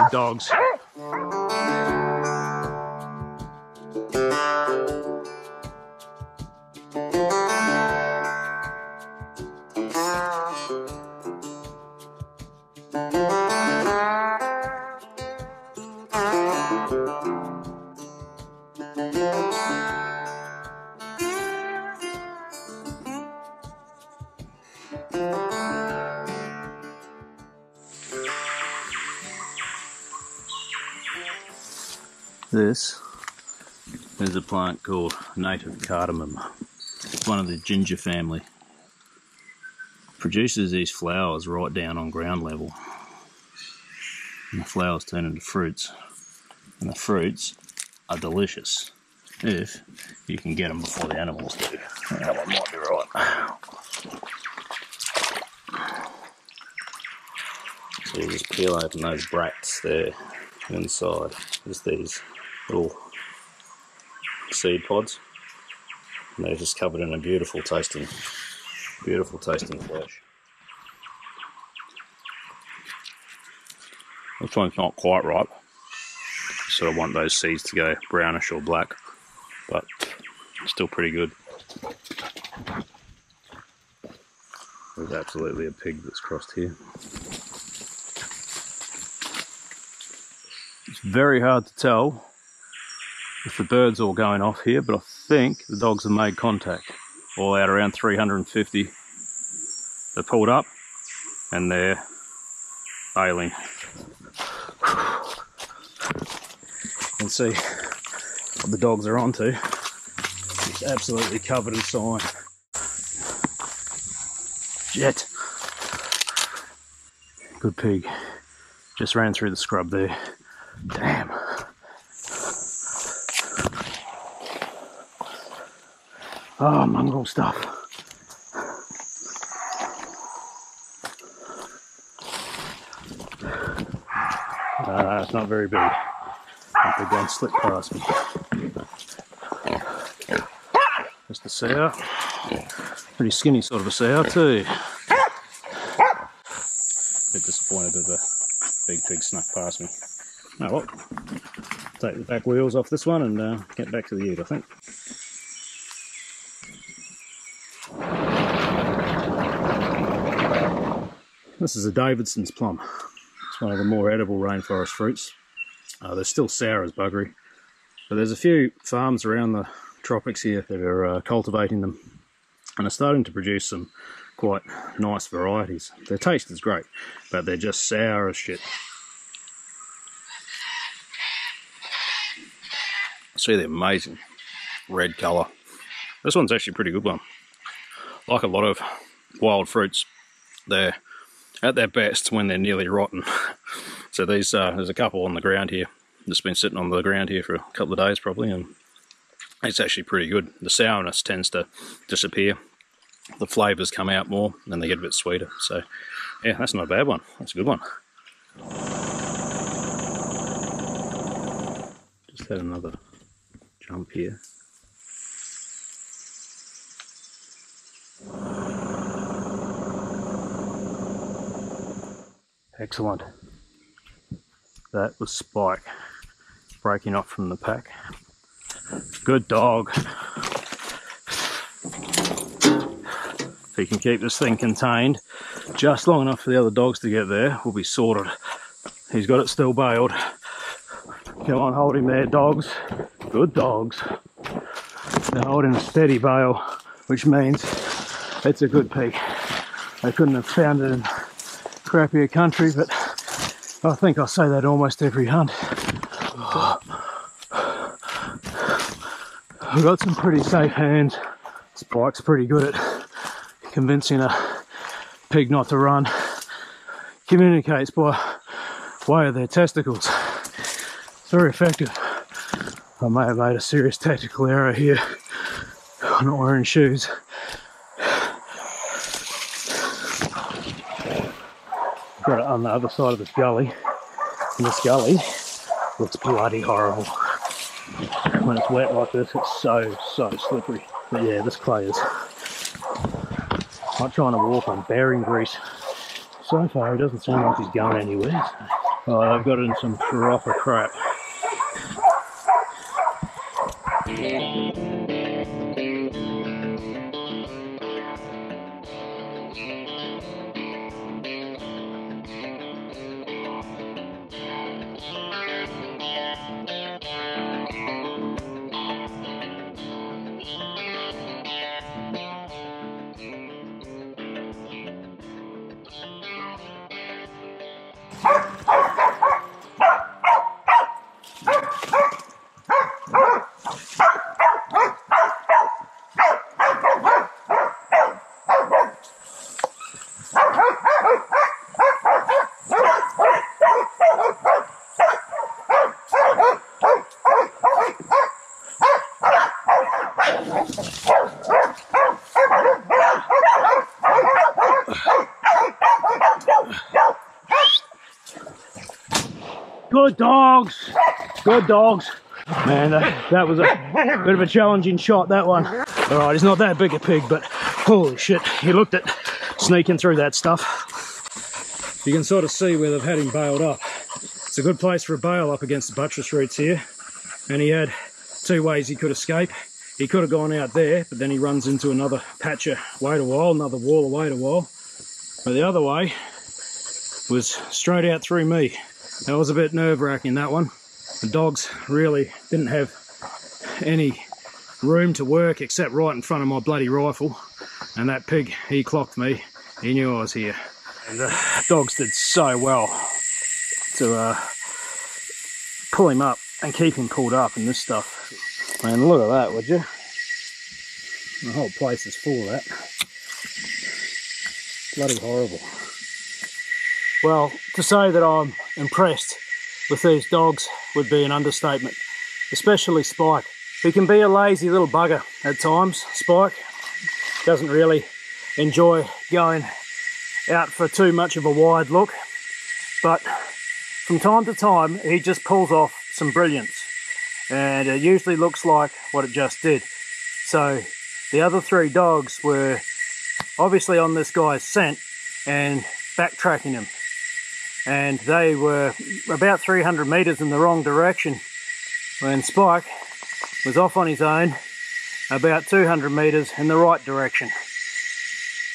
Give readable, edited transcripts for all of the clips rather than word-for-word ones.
Good dogs. This is a plant called native cardamom. It's one of the ginger family. Produces these flowers right down on ground level. And the flowers turn into fruits. And the fruits are delicious if you can get them before the animals do. That one might be right. So you just peel open those bracts there inside. There's these little seed pods, and they're just covered in a beautiful tasting flesh. This one's not quite ripe, so I want those seeds to go brownish or black, but still pretty good. There's absolutely a pig that's crossed here. It's very hard to tell if the bird's all going off here, but I think the dogs have made contact. All out around 350. They're pulled up and they're bailing. You can see what the dogs are onto. It's absolutely covered in sign. Jet. Good pig. Just ran through the scrub there. Damn. Oh, mongrel stuff. It's not very big. I think they're going to slip past me. Just a sow. Pretty skinny sort of a sow too. Bit disappointed that the big pig snuck past me. Oh well, take the back wheels off this one and get back to the ute, I think. This is a Davidson's plum. It's one of the more edible rainforest fruits. They're still sour as buggery, but there's a few farms around the tropics here that are cultivating them and are starting to produce some quite nice varieties. Their taste is great, but they're just sour as shit. See the amazing red colour. This one's actually a pretty good one. Like a lot of wild fruits, they're at their best when they're nearly rotten. So these, there's a couple on the ground here. Just been sitting on the ground here for a couple of days probably, and it's actually pretty good. The sourness tends to disappear. The flavours come out more and they get a bit sweeter. So yeah, that's not a bad one. That's a good one. Just had another jump here. Excellent. That was Spike breaking off from the pack. Good dog. If he can keep this thing contained just long enough for the other dogs to get there, we'll be sorted. He's got it still bailed. Come on, hold him there, dogs. Good dogs. They're holding a steady bail, which means it's a good pig. They couldn't have found it in crappier country, but I think I say that almost every hunt. We've got some pretty safe hands. Spike's pretty good at convincing a pig not to run. Communicates by way of their testicles. It's very effective. I may have made a serious tactical error here. I'm not wearing shoes. Got it on the other side of this gully, and this gully looks bloody horrible. When it's wet like this, it's so slippery. But yeah, this clay is like trying to walk on bearing grease. So far, he doesn't seem like he's going anywhere. So Oh, they've got in some proper crap. Good dogs! Good dogs! Man, that was a bit of a challenging shot, that one. Alright, he's not that big a pig, but holy shit, he looked at sneaking through that stuff. You can sort of see where they've had him bailed up. It's a good place for a bail up against the buttress roots here. And he had two ways he could escape. He could have gone out there, but then he runs into another patch of wait a while, another wall of wait a while. But the other way was straight out through me. That was a bit nerve-wracking, that one. The dogs really didn't have any room to work except right in front of my bloody rifle. And that pig, he clocked me. He knew I was here. And the dogs did so well to pull him up and keep him pulled up in this stuff. Man, look at that, would you? The whole place is full of that. Bloody horrible. Well, to say that I'm impressed with these dogs would be an understatement, especially Spike. He can be a lazy little bugger at times. Spike doesn't really enjoy going out for too much of a wide look, but from time to time he just pulls off some brilliance, and it usually looks like what it just did. So the other three dogs were obviously on this guy's scent and backtracking him. And they were about 300 meters in the wrong direction when Spike was off on his own about 200 meters in the right direction.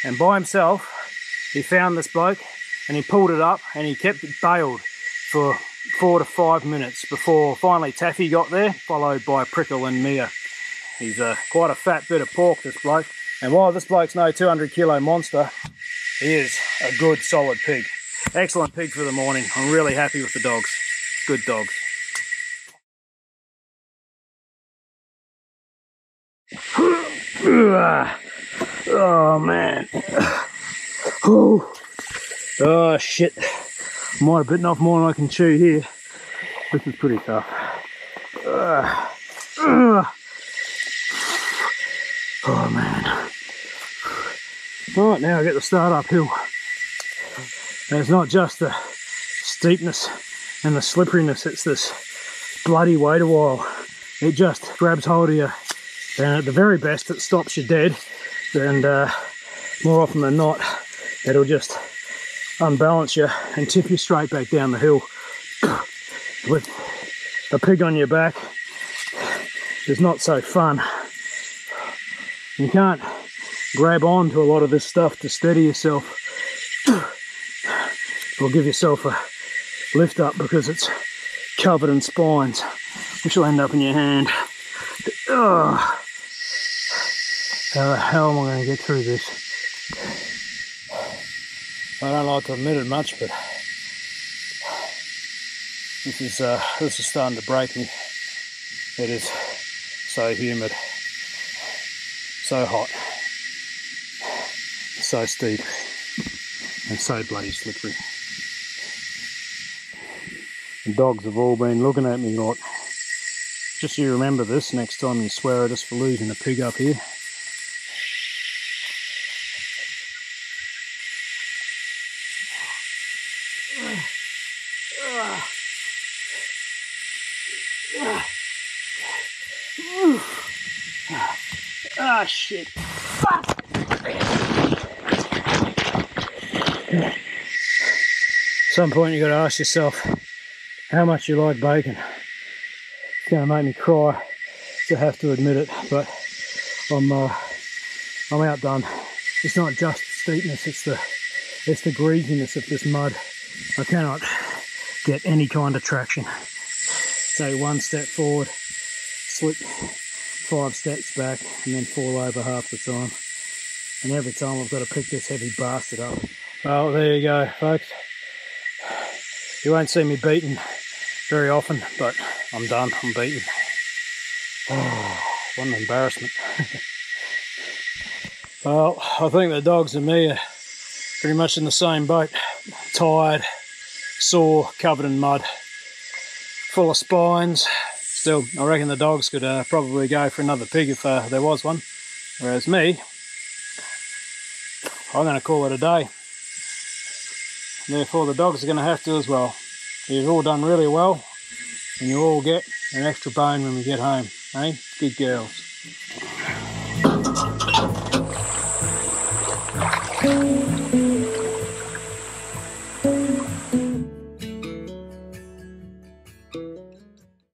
And by himself, he found this bloke and he pulled it up and he kept it bailed for 4 to 5 minutes before finally Taffy got there, followed by Prickle and Mia. He's quite a fat bit of pork, this bloke. And while this bloke's no 200 kilo monster, he is a good solid pig. Excellent pig for the morning. I'm really happy with the dogs. Good dogs. Oh man. Oh shit. Might have bitten off more than I can chew here. This is pretty tough. Oh man. Right, now I get to start uphill. And it's not just the steepness and the slipperiness, it's this bloody wait a while. It just grabs hold of you, and at the very best it stops you dead, and more often than not it'll just unbalance you and tip you straight back down the hill. With a pig on your back, it's not so fun. You can't grab on to a lot of this stuff to steady yourself or give yourself a lift up because it's covered in spines, which will end up in your hand. Oh, how the hell am I going to get through this? I don't like to admit it much, but this is starting to break me. It is so humid, so hot, so steep, and so bloody slippery. The dogs have all been looking at me like, just so you remember this next time you swear at us for losing a pig up here. Ah, shit. some point you got to ask yourself how much you like bacon. It's going to make me cry to have to admit it, but I'm outdone. It's not just steepness, it's the greasiness of this mud. I cannot get any kind of traction. Take one step forward, slip 5 steps back, and then fall over half the time. And every time I've got to pick this heavy bastard up. Well, there you go, folks. You won't see me beaten very often, but I'm done, I'm beaten. Oh, what an embarrassment. Well, I think the dogs and me are pretty much in the same boat. Tired, sore, covered in mud, full of spines. Still, I reckon the dogs could probably go for another pig if there was one. Whereas me, I'm going to call it a day. Therefore, the dogs are going to have to as well. You've all done really well, and you all get an extra bone when we get home, eh? Good girls.